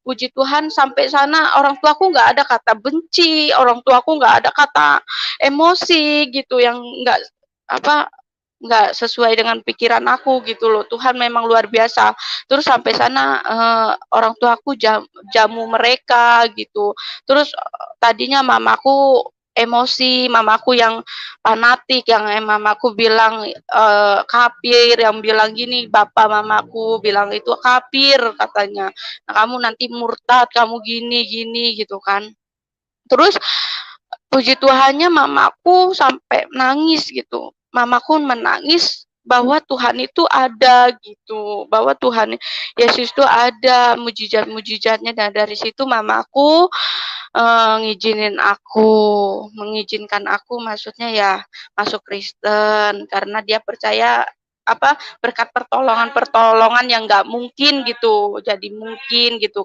puji Tuhan sampai sana orang tuaku nggak ada kata benci, orang tuaku nggak ada kata emosi gitu yang apa nggak sesuai dengan pikiran aku gitu loh. Tuhan memang luar biasa. Terus sampai sana orang tuaku jamu mereka gitu. Terus tadinya mamaku emosi, mamaku yang fanatik, yang mamaku bilang kafir, yang bilang gini, bapak mamaku bilang itu kafir katanya. Nah, kamu nanti murtad, kamu gini gitu kan. Terus puji Tuhannya mamaku sampai nangis gitu. Mamaku menangis bahwa Tuhan itu ada gitu, bahwa Tuhan Yesus itu ada, mujizat-mujizatnya. Dan dari situ mamaku mengizinkan aku maksudnya ya masuk Kristen karena dia percaya berkat pertolongan yang nggak mungkin gitu jadi mungkin gitu